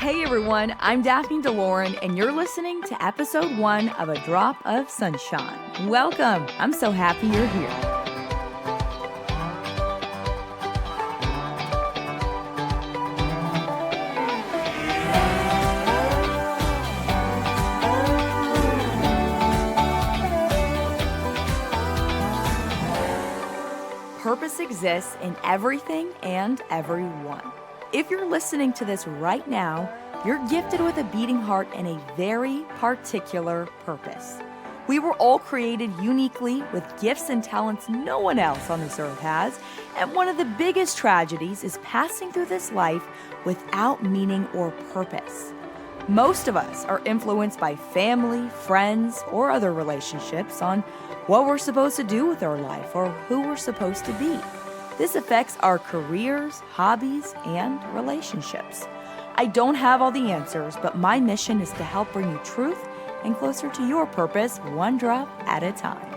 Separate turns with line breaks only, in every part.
Hey everyone, I'm Daphne DeLauren, and you're listening to episode 1 of A Drop of Sunshine. Welcome! I'm so happy you're here. Purpose exists in everything and everyone. If you're listening to this right now, you're gifted with a beating heart and a very particular purpose. We were all created uniquely with gifts and talents no one else on this earth has, and one of the biggest tragedies is passing through this life without meaning or purpose. Most of us are influenced by family, friends, or other relationships on what we're supposed to do with our life or who we're supposed to be. This affects our careers, hobbies, and relationships. I don't have all the answers, but my mission is to help bring you truth and closer to your purpose, one drop at a time.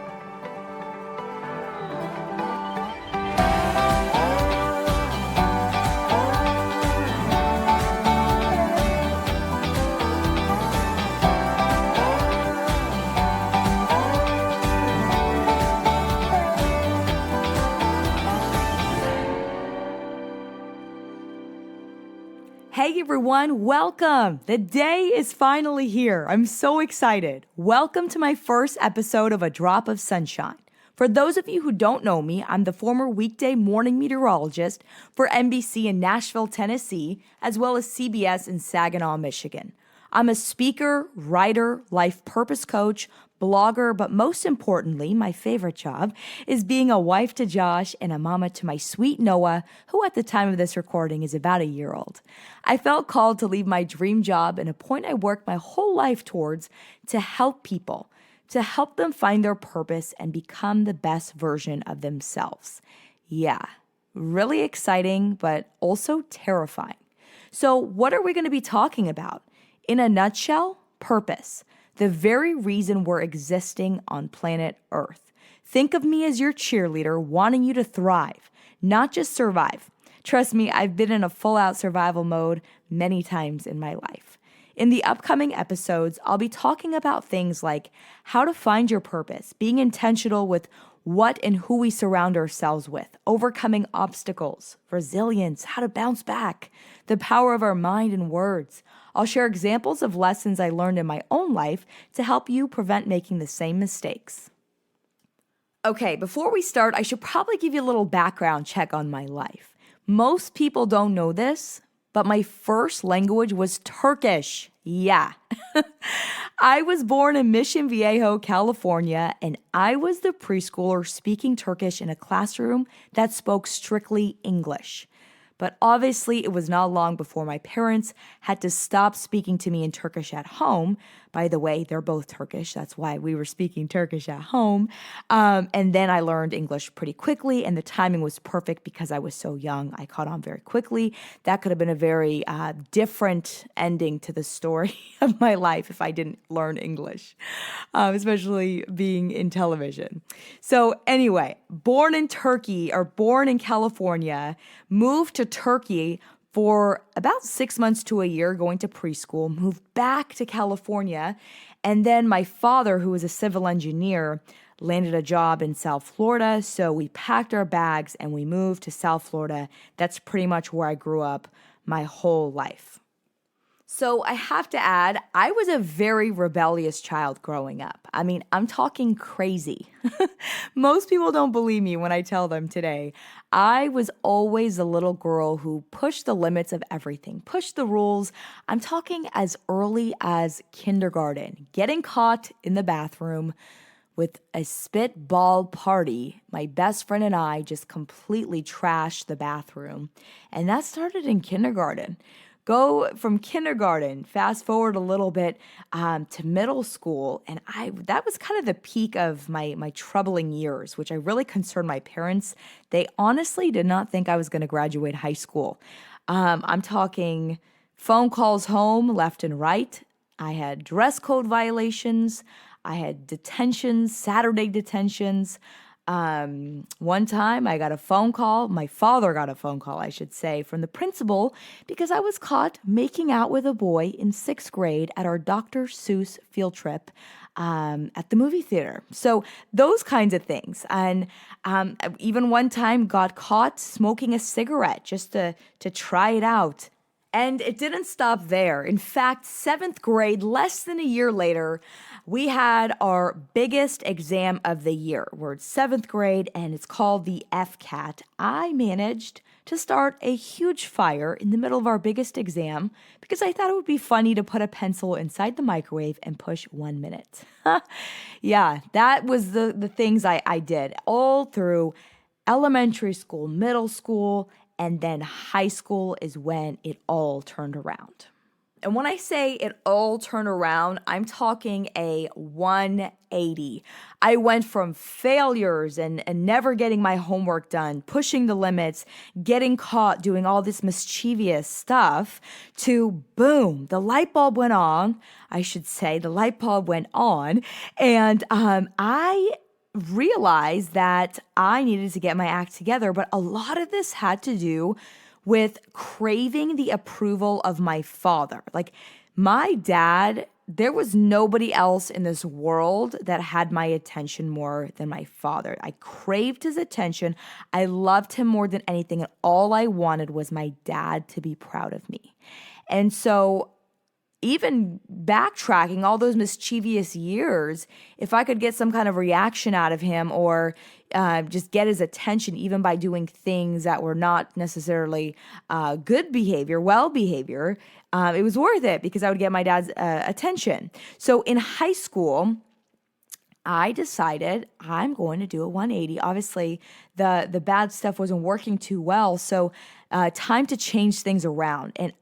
Hey everyone, welcome! The day is finally here. I'm so excited. Welcome to my first episode of A Drop of Sunshine. For those of you who don't know me, I'm the former weekday morning meteorologist for NBC in Nashville, Tennessee, as well as CBS in Saginaw, Michigan. I'm a speaker, writer, life purpose coach, blogger, but most importantly, my favorite job is being a wife to Josh and a mama to my sweet Noah, who at the time of this recording is about a year old. I felt called to leave my dream job and a point I worked my whole life towards to help people, to help them find their purpose and become the best version of themselves. Yeah, really exciting, but also terrifying. So what are we going to be talking about? In a nutshell, purpose. The very reason we're existing on planet Earth. Think of me as your cheerleader, wanting you to thrive, not just survive. Trust me, I've been in a full-out survival mode many times in my life. In the upcoming episodes, I'll be talking about things like how to find your purpose, being intentional with what and who we surround ourselves with, overcoming obstacles, resilience, how to bounce back, the power of our mind and words. I'll share examples of lessons I learned in my own life to help you prevent making the same mistakes. Okay, before we start, I should probably give you a little background check on my life. Most people don't know this, but my first language was Turkish. Yeah. I was born in Mission Viejo, California, and I was the preschooler speaking Turkish in a classroom that spoke strictly English. But obviously, it was not long before my parents had to stop speaking to me in Turkish at home. By the way, they're both Turkish. That's why we were speaking Turkish at home. And then I learned English pretty quickly, and the timing was perfect because I was so young. I caught on very quickly. That could have been a very different ending to the story of my life if I didn't learn English, especially being in television. So anyway, born in California, moved to Turkey for about 6 months to a year, going to preschool, moved back to California, and then my father, who was a civil engineer, landed a job in South Florida, so we packed our bags and we moved to South Florida. That's pretty much where I grew up my whole life. So I have to add, I was a very rebellious child growing up. I mean, I'm talking crazy. Most people don't believe me when I tell them today. I was always a little girl who pushed the limits of everything, pushed the rules. I'm talking as early as kindergarten, getting caught in the bathroom with a spitball party. My best friend and I just completely trashed the bathroom. And that started in kindergarten. Go from kindergarten, fast forward a little bit to middle school, and that was kind of the peak of my troubling years, which I really concerned my parents. They honestly did not think I was going to graduate high school. I'm talking phone calls home left and right. I had dress code violations. I had detentions, Saturday detentions. One time I got a phone call, my father got a phone call, I should say, from the principal because I was caught making out with a boy in sixth grade at our Dr. Seuss field trip at the movie theater. So those kinds of things. And even one time got caught smoking a cigarette just to try it out. And it didn't stop there. In fact, seventh grade, less than a year later, we had our biggest exam of the year. We're in seventh grade and it's called the FCAT. I managed to start a huge fire in the middle of our biggest exam because I thought it would be funny to put a pencil inside the microwave and push 1 minute. Yeah, that was the things I did all through elementary school, middle school, and then high school is when it all turned around. And when I say it all turned around, I'm talking a 180. I went from failures and never getting my homework done, pushing the limits, getting caught doing all this mischievous stuff, to boom, the light bulb went on. I should say the light bulb went on. And I realized that I needed to get my act together, but a lot of this had to do with craving the approval of my father. Like my dad, there was nobody else in this world that had my attention more than my father. I craved his attention. I loved him more than anything, and all I wanted was my dad to be proud of me. And so even backtracking all those mischievous years, if I could get some kind of reaction out of him or just get his attention, even by doing things that were not necessarily good behavior, well behavior, it was worth it because I would get my dad's attention. So in high school, I decided I'm going to do a 180. Obviously, the bad stuff wasn't working too well, so time to change things around. And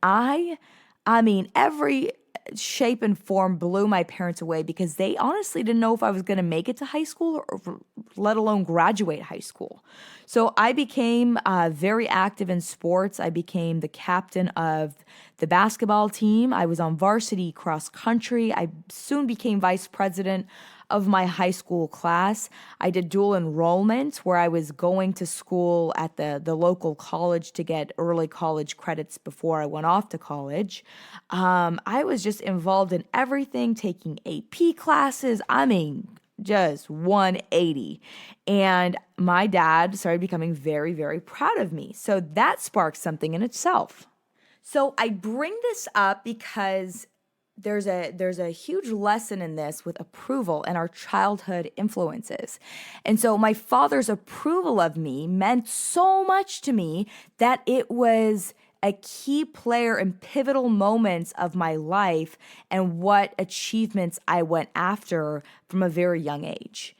I mean, every shape and form blew my parents away because they honestly didn't know if I was going to make it to high school or let alone graduate high school. So I became very active in sports. I became the captain of the basketball team. I was on varsity cross country. I soon became vice president of my high school class. I did dual enrollment where I was going to school at the local college to get early college credits before I went off to college. I was just involved in everything, taking AP classes. I mean, just 180. And my dad started becoming very, very proud of me. So that sparked something in itself. So I bring this up because there's a huge lesson in this with approval and our childhood influences. And so my father's approval of me meant so much to me that it was a key player in pivotal moments of my life and what achievements I went after from a very young age.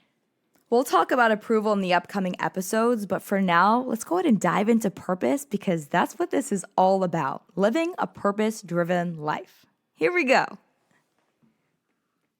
We'll talk about approval in the upcoming episodes, but for now, let's go ahead and dive into purpose because that's what this is all about, living a purpose-driven life. Here we go.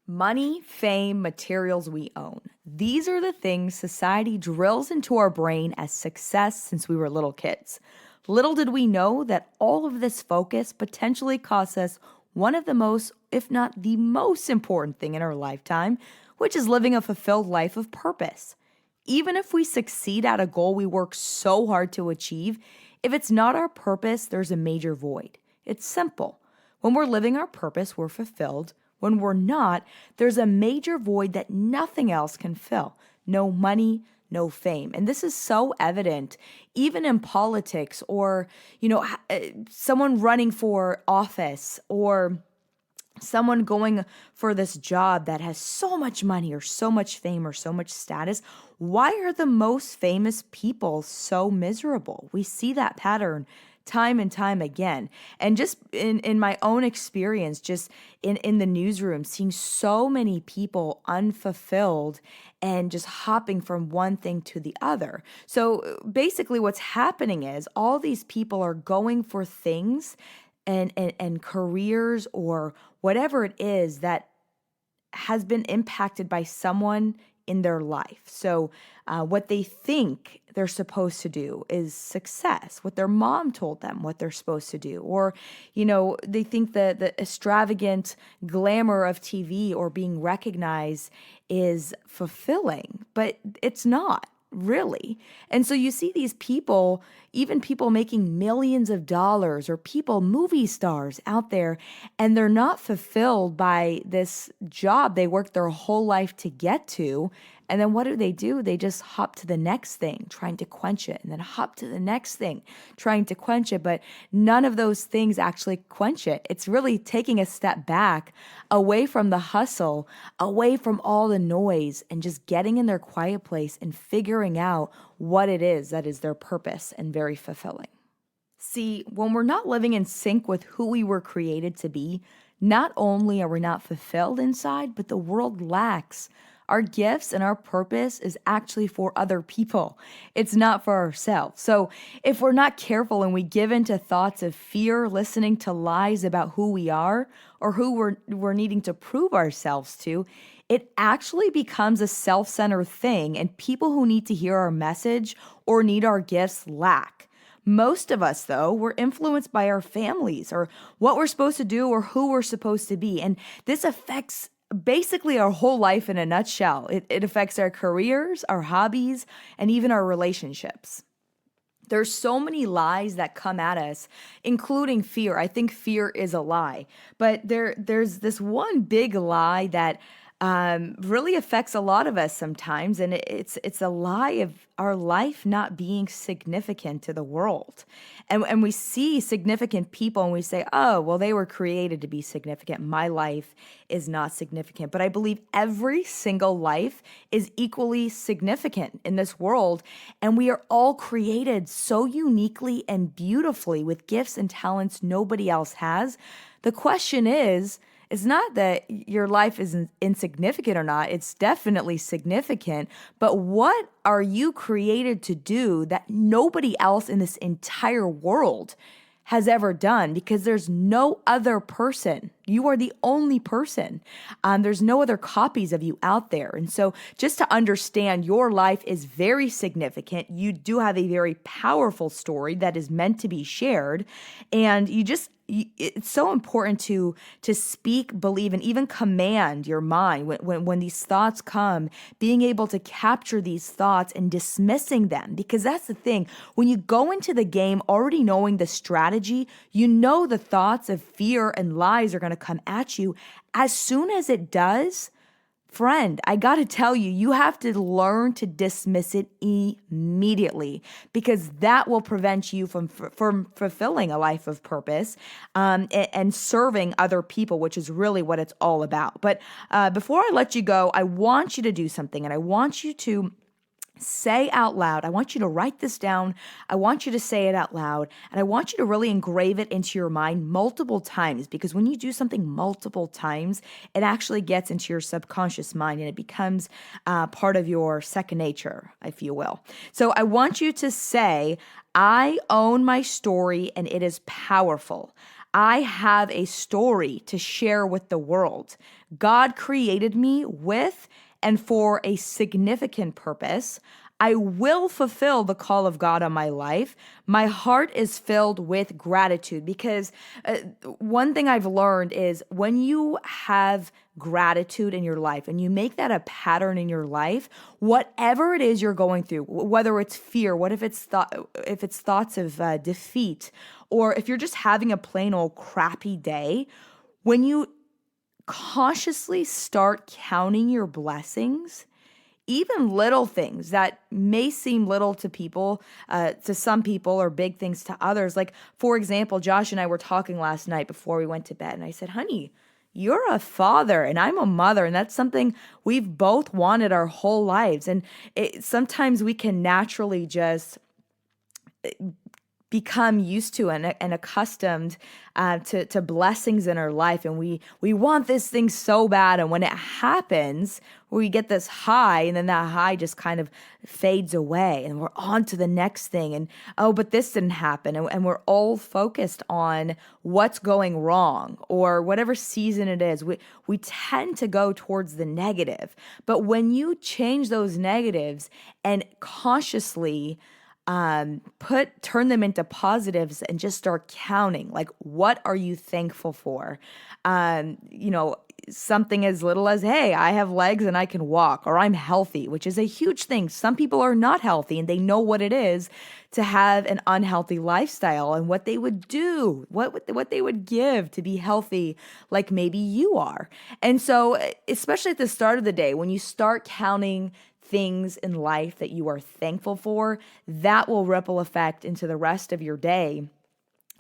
Money, fame, materials we own. These are the things society drills into our brain as success since we were little kids. Little did we know that all of this focus potentially costs us one of the most, if not the most important thing in our lifetime, which is living a fulfilled life of purpose. Even if we succeed at a goal we work so hard to achieve, if it's not our purpose, there's a major void. It's simple. When we're living our purpose, we're fulfilled. When we're not, there's a major void that nothing else can fill. No money, no fame. And this is so evident even in politics or, someone running for office or someone going for this job that has so much money or so much fame or so much status. Why are the most famous people so miserable? We see that pattern time and time again. And just in my own experience, just in the newsroom, seeing so many people unfulfilled and just hopping from one thing to the other. So basically what's happening is all these people are going for things and careers or whatever it is that has been impacted by someone in their life. So what they think they're supposed to do is success, what their mom told them what they're supposed to do. Or, they think the extravagant glamour of TV or being recognized is fulfilling, but it's not. really. And so you see these people, even people making millions of dollars or people, movie stars out there, and they're not fulfilled by this job they worked their whole life to get to. And then what do? They just hop to the next thing, trying to quench it, and then hop to the next thing, trying to quench it. But none of those things actually quench it. It's really taking a step back away from the hustle, away from all the noise, and just getting in their quiet place and figuring out what it is that is their purpose and very fulfilling. See, when we're not living in sync with who we were created to be, not only are we not fulfilled inside, but the world lacks. Our gifts and our purpose is actually for other people. It's not for ourselves. So if we're not careful and we give into thoughts of fear, listening to lies about who we are or who we're needing to prove ourselves to, it actually becomes a self-centered thing, and people who need to hear our message or need our gifts lack. Most of us, though, we're influenced by our families or what we're supposed to do or who we're supposed to be. And this affects basically our whole life in a nutshell. It affects our careers, our hobbies, and even our relationships. There's so many lies that come at us, including fear. I think fear is a lie. But there's this one big lie that really affects a lot of us sometimes, and it's a lie of our life not being significant to the world. And we see significant people and we say, oh, well, they were created to be significant. My life is not significant. But I believe every single life is equally significant in this world, and we are all created so uniquely and beautifully with gifts and talents nobody else has. The question is, it's not that your life is insignificant or not. It's definitely significant. But what are you created to do that nobody else in this entire world has ever done? Because there's no other person. You are the only person. There's no other copies of you out there. And so just to understand, your life is very significant. You do have a very powerful story that is meant to be shared. And it's so important to speak, believe, and even command your mind when these thoughts come, being able to capture these thoughts and dismissing them. Because that's the thing. When you go into the game already knowing the strategy, you know the thoughts of fear and lies are going to come at you. As soon as it does, friend, I got to tell you, you have to learn to dismiss it immediately, because that will prevent you from fulfilling a life of purpose and serving other people, which is really what it's all about. But before I let you go, I want you to do something, and I want you to say out loud. I want you to write this down. I want you to say it out loud. And I want you to really engrave it into your mind multiple times, because when you do something multiple times, it actually gets into your subconscious mind and it becomes part of your second nature, if you will. So I want you to say, I own my story and it is powerful. I have a story to share with the world. God created me with and for a significant purpose. I will fulfill the call of God on my life. My heart is filled with gratitude, because one thing I've learned is when you have gratitude in your life and you make that a pattern in your life, whatever it is you're going through, whether it's fear, if it's thoughts of defeat, or if you're just having a plain old crappy day, when you consciously start counting your blessings, even little things that may seem little to people, to some people, or big things to others. Like, for example, Josh and I were talking last night before we went to bed, and I said, honey, you're a father and I'm a mother, and that's something we've both wanted our whole lives. And sometimes we can naturally just become used to and accustomed to blessings in our life, and we want this thing so bad, and when it happens, we get this high, and then that high just kind of fades away, and we're on to the next thing, and oh, but this didn't happen, and we're all focused on what's going wrong, or whatever season it is. We tend to go towards the negative, but when you change those negatives and consciously turn them into positives and just start counting. Like, what are you thankful for? Something as little as, hey, I have legs and I can walk, or I'm healthy, which is a huge thing. Some people are not healthy and they know what it is to have an unhealthy lifestyle and what they would do, what they would give to be healthy, like maybe you are. And so, especially at the start of the day, when you start counting things in life that you are thankful for, that will ripple effect into the rest of your day.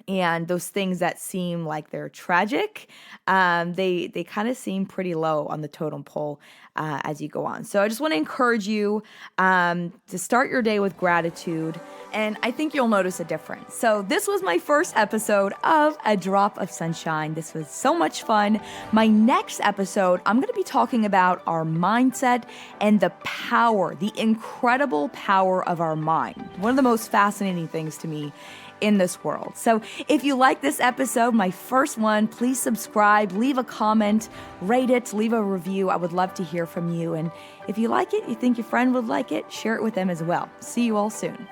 And those things that seem like they're tragic, they kind of seem pretty low on the totem pole as you go on. So I just want to encourage you to start your day with gratitude, and I think you'll notice a difference. So this was my first episode of A Drop of Sunshine. This was so much fun. My next episode, I'm going to be talking about our mindset and the power, the incredible power of our mind. One of the most fascinating things to me in this world. So if you like this episode, my first one, please subscribe, leave a comment, rate it, leave a review. I would love to hear from you. And if you like it, you think your friend would like it, share it with them as well. See you all soon.